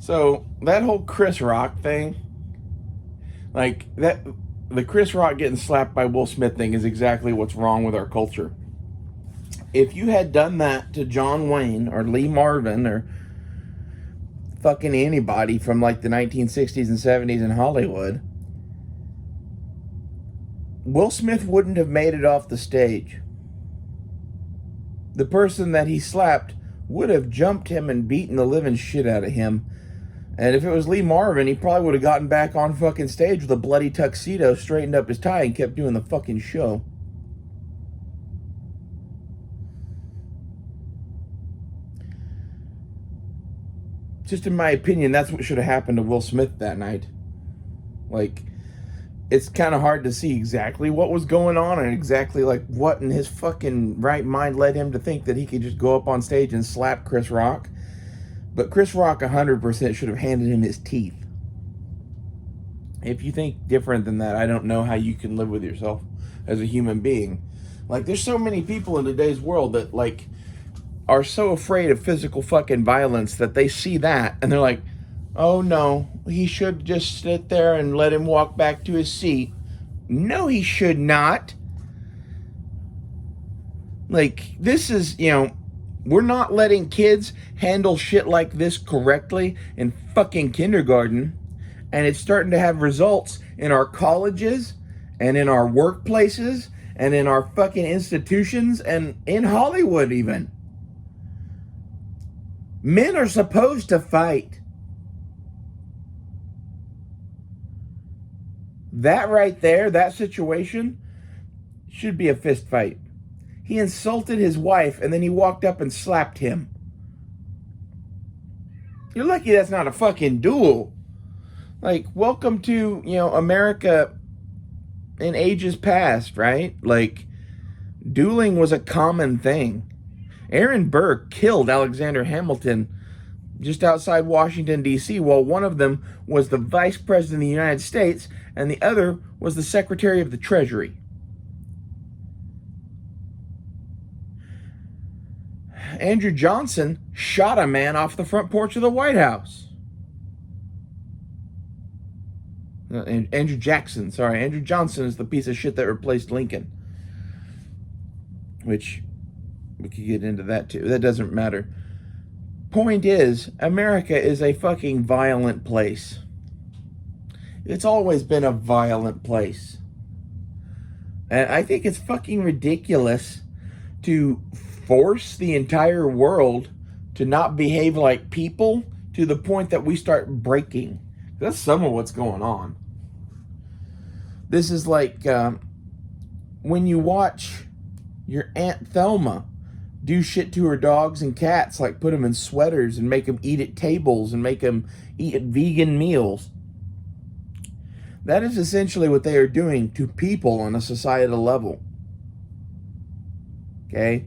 So that whole Chris Rock thing, like that, the Chris Rock getting slapped by Will Smith thing is exactly what's wrong with our culture. If you had done that to John Wayne or Lee Marvin or fucking anybody from like the 1960s and 70s in Hollywood, Will Smith wouldn't have made it off the stage. The person that he slapped would have jumped him and beaten the living shit out of him. And if it was Lee Marvin, he probably would have gotten back on fucking stage with a bloody tuxedo, straightened up his tie, and kept doing the fucking show. Just in my opinion, that's what should have happened to Will Smith that night. Like, it's kind of hard to see exactly what was going on and exactly like what in his fucking right mind led him to think that he could just go up on stage and slap Chris Rock. But Chris Rock 100% should have handed him his teeth. If you think different than that, I don't know how you can live with yourself as a human being. Like, there's so many people in today's world that, like, are so afraid of physical fucking violence that they see that and they're like, oh no, he should just sit there and let him walk back to his seat. No, he should not. Like, this is, we're not letting kids handle shit like this correctly in fucking kindergarten. And it's starting to have results in our colleges and in our workplaces and in our fucking institutions and in Hollywood even. Men are supposed to fight. That right there, that situation, should be a fist fight. He insulted his wife and then he walked up and slapped him. You're lucky that's not a fucking duel. Like, welcome to, America in ages past, right? Like, dueling was a common thing. Aaron Burr killed Alexander Hamilton just outside Washington, D.C., while one of them was the Vice President of the United States and the other was the Secretary of the Treasury. Andrew Johnson shot a man off the front porch of the White House. Andrew Johnson is the piece of shit that replaced Lincoln. Which, we could get into that too. That doesn't matter. Point is, America is a fucking violent place. It's always been a violent place. And I think it's fucking ridiculous to force the entire world to not behave like people to the point that we start breaking. That's some of what's going on. This is like when you watch your Aunt Thelma do shit to her dogs and cats, like put them in sweaters and make them eat at tables and make them eat at vegan meals. That is essentially what they are doing to people on a societal level. Okay?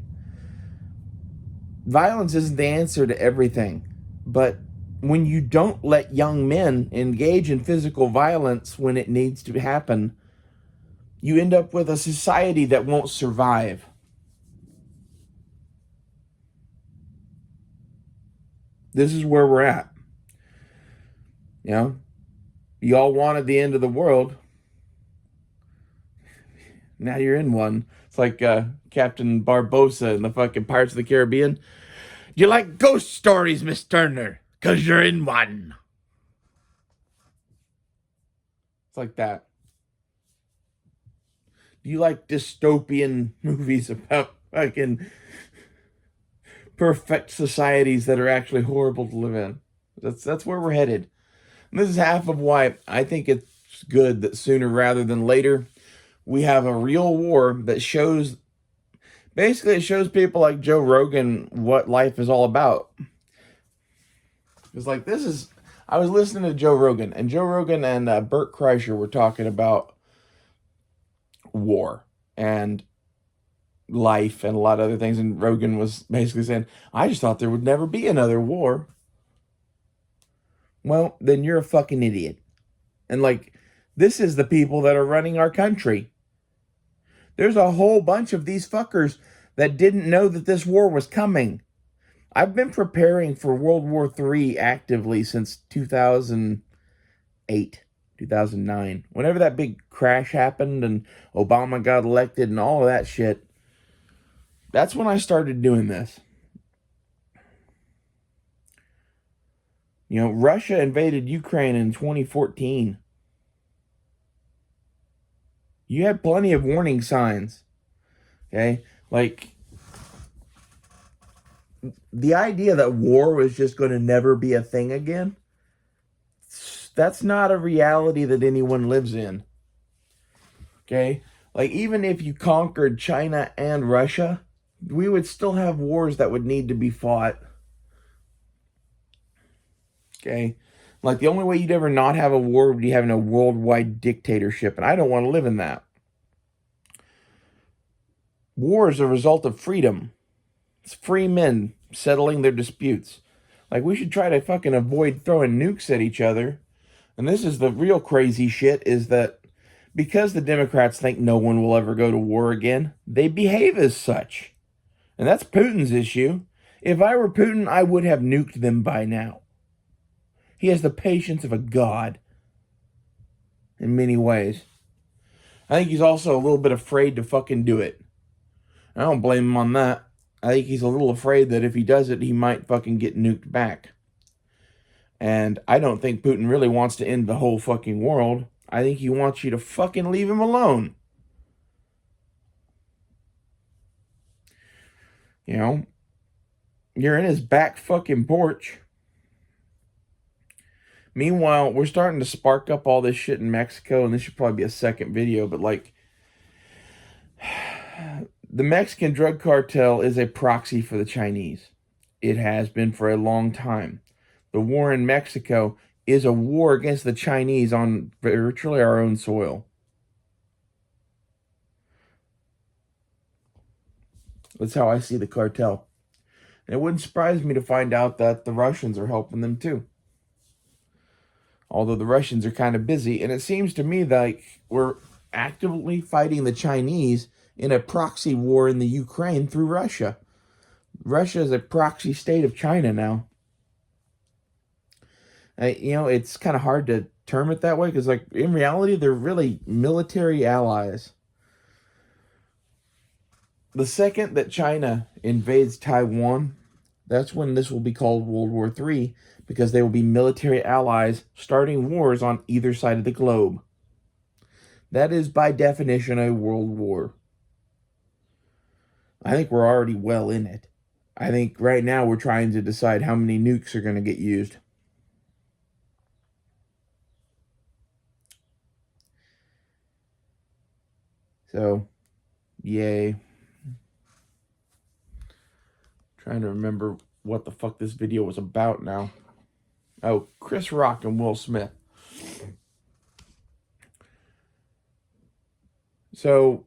Violence isn't the answer to everything, but when you don't let young men engage in physical violence when it needs to happen, you end up with a society that won't survive. This is where we're at. Y'all wanted the end of the world. Now you're in one. It's like Captain Barbosa in the fucking Pirates of the Caribbean. You like ghost stories, Miss Turner? 'Cause you're in one. It's like that. Do you like dystopian movies about fucking perfect societies that are actually horrible to live in? That's where we're headed. And this is half of why I think it's good that sooner rather than later we have a real war that shows, basically it shows people like Joe Rogan what life is all about. It's like, I was listening to Joe Rogan and Bert Kreischer were talking about war and life and a lot of other things. And Rogan was basically saying, I just thought there would never be another war. Well, then you're a fucking idiot. And like, this is the people that are running our country. There's a whole bunch of these fuckers that didn't know that this war was coming. I've been preparing for World War III actively since 2008, 2009. Whenever that big crash happened and Obama got elected and all of that shit, that's when I started doing this. You know, Russia invaded Ukraine in 2014. You had plenty of warning signs. Okay? Like, the idea that war was just going to never be a thing again, that's not a reality that anyone lives in. Okay? Like, even if you conquered China and Russia, we would still have wars that would need to be fought. Okay? Like, the only way you'd ever not have a war would be having a worldwide dictatorship, and I don't want to live in that. War is a result of freedom. It's free men settling their disputes. Like, we should try to fucking avoid throwing nukes at each other. And this is the real crazy shit, is that because the Democrats think no one will ever go to war again, they behave as such. And that's Putin's issue. If I were Putin, I would have nuked them by now. He has the patience of a god in many ways. I think he's also a little bit afraid to fucking do it. I don't blame him on that. I think he's a little afraid that if he does it, he might fucking get nuked back. And I don't think Putin really wants to end the whole fucking world. I think he wants you to fucking leave him alone. You know, you're in his back fucking porch. Meanwhile, we're starting to spark up all this shit in Mexico, and this should probably be a second video, but like, the Mexican drug cartel is a proxy for the Chinese. It has been for a long time. The war in Mexico is a war against the Chinese on virtually our own soil. That's how I see the cartel. And it wouldn't surprise me to find out that the Russians are helping them too. Although the Russians are kind of busy, and it seems to me like we're actively fighting the Chinese in a proxy war in the Ukraine through Russia. Russia is a proxy state of China now. It's kind of hard to term it that way because, like, in reality, they're really military allies. The second that China invades Taiwan, that's when this will be called World War III, because they will be military allies starting wars on either side of the globe. That is, by definition, a world war. I think we're already well in it. I think right now we're trying to decide how many nukes are going to get used. So, yay. Trying to remember what the fuck this video was about now. Oh, Chris Rock and Will Smith. So,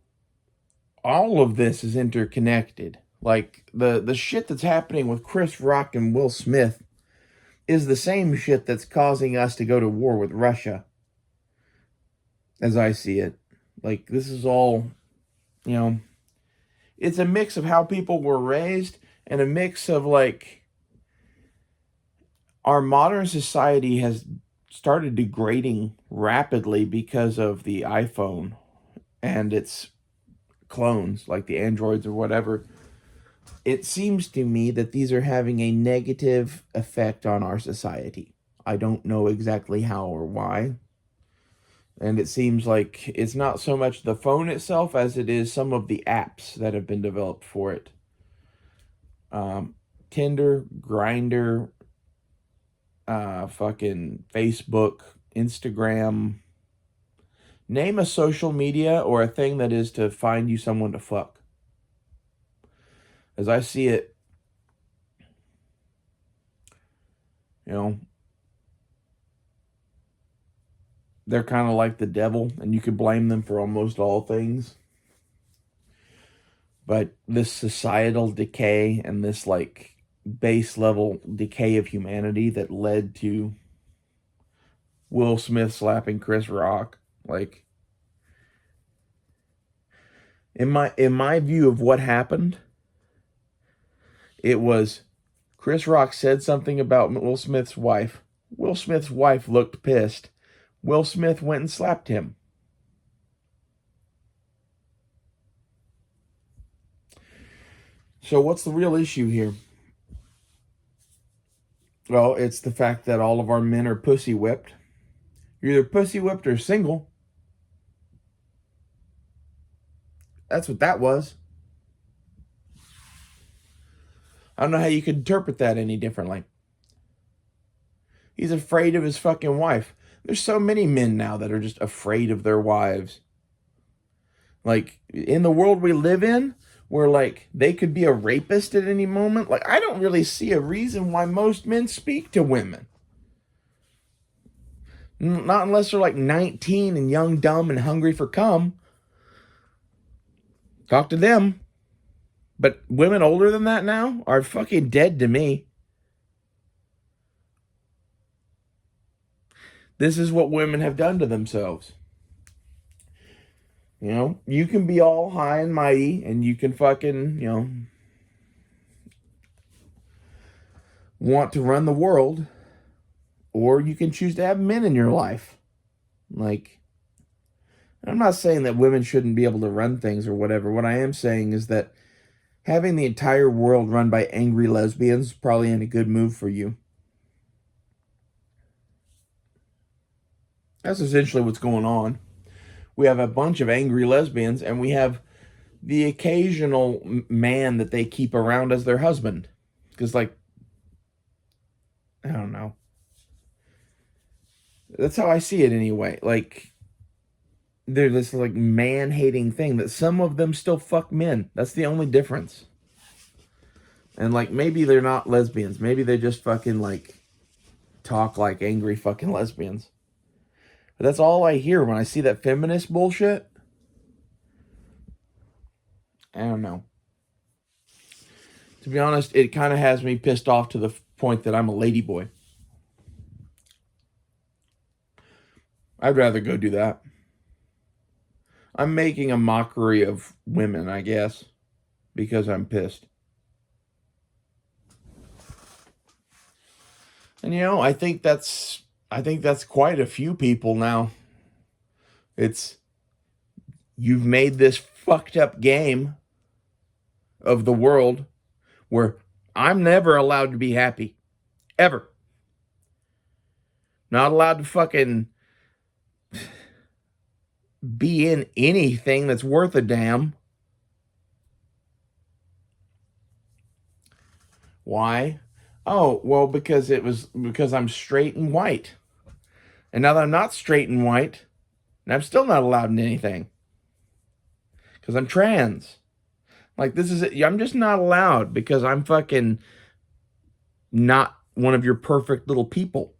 all of this is interconnected. Like, the shit that's happening with Chris Rock and Will Smith is the same shit that's causing us to go to war with Russia. As I see it. Like, this is all, it's a mix of how people were raised and a mix of, like, our modern society has started degrading rapidly because of the iPhone and its clones, like the Androids or whatever. It seems to me that these are having a negative effect on our society. I don't know exactly how or why. And it seems like it's not so much the phone itself as it is some of the apps that have been developed for it. Tinder, Grindr, fucking Facebook, Instagram. Name a social media or a thing that is to find you someone to fuck. As I see it, they're kind of like the devil, and you could blame them for almost all things. But this societal decay and this, like, base level decay of humanity that led to Will Smith slapping Chris Rock, like, in my view of what happened, it was Chris Rock said something about Will Smith's wife. Will Smith's wife looked pissed. Will Smith went and slapped him. So what's the real issue here? Well, it's the fact that all of our men are pussy whipped. You're either pussy whipped or single. That's what that was. I don't know how you could interpret that any differently. He's afraid of his fucking wife. There's so many men now that are just afraid of their wives. Like, in the world we live in, where, like, they could be a rapist at any moment. Like, I don't really see a reason why most men speak to women. Not unless they're, like, 19 and young, dumb, and hungry for cum. Talk to them. But women older than that now are fucking dead to me. This is what women have done to themselves. You know, you can be all high and mighty and you can fucking, you know, want to run the world, or you can choose to have men in your life. Like, I'm not saying that women shouldn't be able to run things or whatever. What I am saying is that having the entire world run by angry lesbians probably ain't a good move for you. That's essentially what's going on. We have a bunch of angry lesbians, and we have the occasional man that they keep around as their husband. Because, like, I don't know. That's how I see it anyway. Like, they're this, like, man-hating thing that some of them still fuck men. That's the only difference. And, like, maybe they're not lesbians. Maybe they just fucking, like, talk like angry fucking lesbians. But that's all I hear when I see that feminist bullshit. I don't know. To be honest, it kind of has me pissed off to the point that I'm a ladyboy. I'd rather go do that. I'm making a mockery of women, I guess, because I'm pissed. And you know, I think that's quite a few people now. You've made this fucked up game of the world where I'm never allowed to be happy. Ever. Not allowed to fucking be in anything that's worth a damn. Why? Oh, well, because I'm straight and white. And now that I'm not straight and white, and I'm still not allowed in anything. Because I'm trans. Like, this is it. I'm just not allowed because I'm fucking not one of your perfect little people.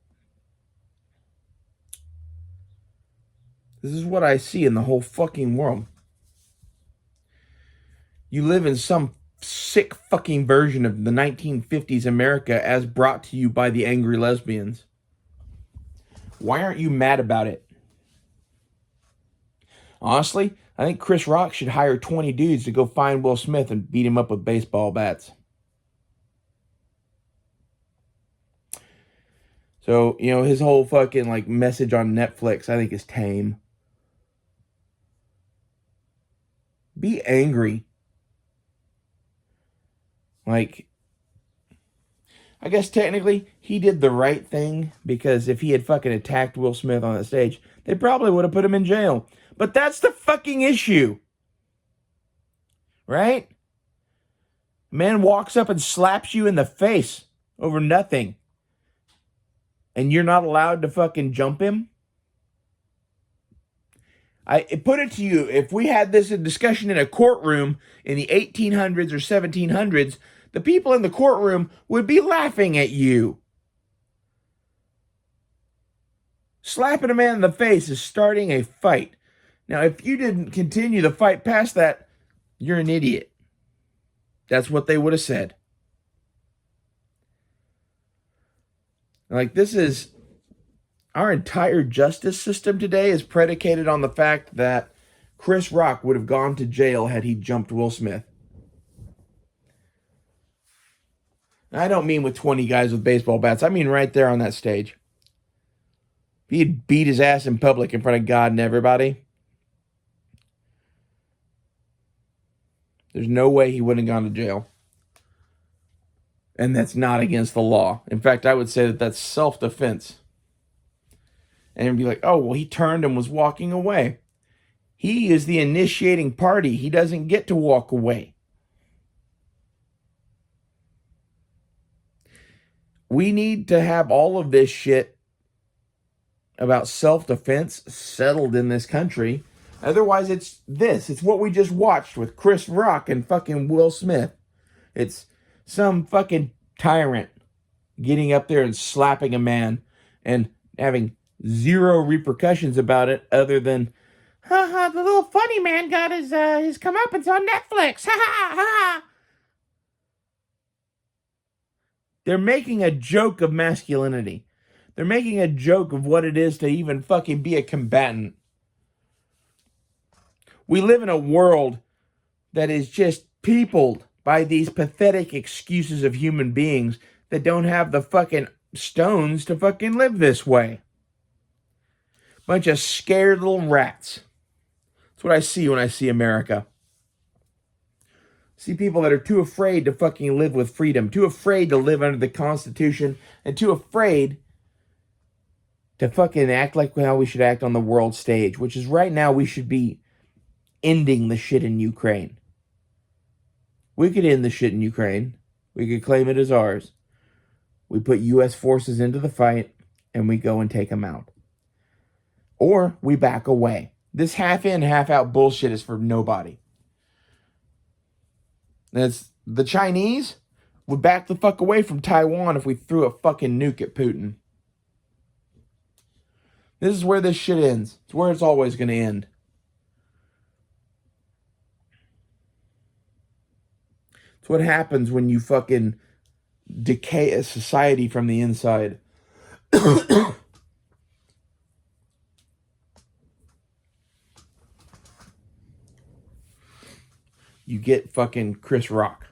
This is what I see in the whole fucking world. You live in some sick fucking version of the 1950s America as brought to you by the angry lesbians. Why aren't you mad about it? Honestly, I think Chris Rock should hire 20 dudes to go find Will Smith and beat him up with baseball bats. So, you know, his whole fucking, like, message on Netflix, I think, is tame. Be angry. Like, I guess technically he did the right thing, because if he had fucking attacked Will Smith on the stage, they probably would have put him in jail. But that's the fucking issue. Right? A man walks up and slaps you in the face over nothing. And you're not allowed to fucking jump him? I put it to you, if we had this discussion in a courtroom in the 1800s or 1700s, the people in the courtroom would be laughing at you. Slapping a man in the face is starting a fight. Now, if you didn't continue the fight past that, you're an idiot. That's what they would have said. Like, this is... Our entire justice system today is predicated on the fact that Chris Rock would have gone to jail had he jumped Will Smith. I don't mean with 20 guys with baseball bats. I mean right there on that stage. If he had beat his ass in public in front of God and everybody, there's no way he wouldn't have gone to jail. And that's not against the law. In fact, I would say that that's self-defense. And it'd be like, oh, well, he turned and was walking away. He is the initiating party. He doesn't get to walk away. We need to have all of this shit about self-defense settled in this country. Otherwise, it's this. It's what we just watched with Chris Rock and fucking Will Smith. It's some fucking tyrant getting up there and slapping a man and having zero repercussions about it other than, haha, the little funny man got his comeuppance on Netflix. Ha ha ha. They're making a joke of masculinity. They're making a joke of what it is to even fucking be a combatant. We live in a world that is just peopled by these pathetic excuses of human beings that don't have the fucking stones to fucking live this way. Bunch of scared little rats. That's what I see when I see America. See people that are too afraid to fucking live with freedom, too afraid to live under the Constitution, and too afraid to fucking act like how we should act on the world stage, which is right now we should be ending the shit in Ukraine. We could end the shit in Ukraine. We could claim it as ours. We put U.S. forces into the fight, and we go and take them out. Or we back away. This half in, half out bullshit is for nobody. That's the Chinese would back the fuck away from Taiwan if we threw a fucking nuke at Putin. This is where this shit ends. It's where it's always going to end. It's what happens when you fucking decay a society from the inside. You get fucking Chris Rock.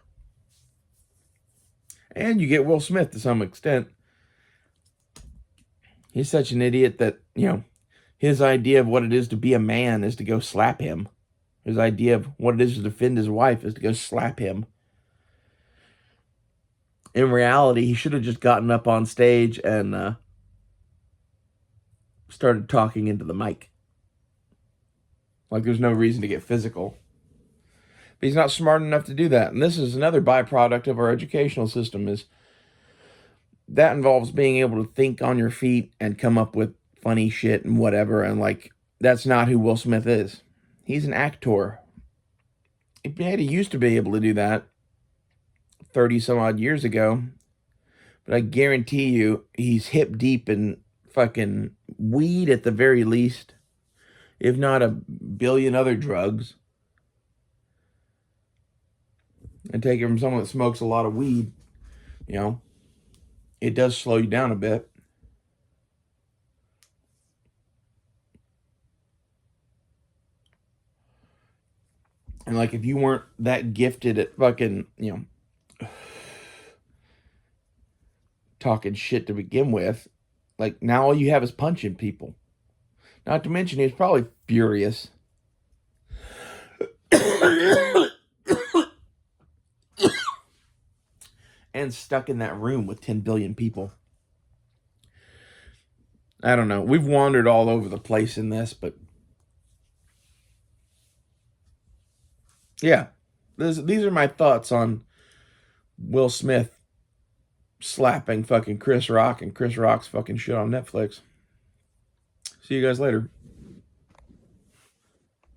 And you get Will Smith to some extent. He's such an idiot that, his idea of what it is to be a man is to go slap him. His idea of what it is to defend his wife is to go slap him. In reality, he should have just gotten up on stage and started talking into the mic. Like there's no reason to get physical. But he's not smart enough to do that. And this is another byproduct of our educational system, is that involves being able to think on your feet and come up with funny shit and whatever. And that's not who Will Smith is. He's an actor. He used to be able to do that 30 some odd years ago. But I guarantee you he's hip deep in fucking weed at the very least, if not a billion other drugs. And take it from someone that smokes a lot of weed, it does slow you down a bit. And if you weren't that gifted at fucking, talking shit to begin with, now all you have is punching people. Not to mention he was probably furious. And stuck in that room with 10 billion people. I don't know. We've wandered all over the place in this, but yeah, these are my thoughts on Will Smith slapping fucking Chris Rock and Chris Rock's fucking shit on Netflix. See you guys later.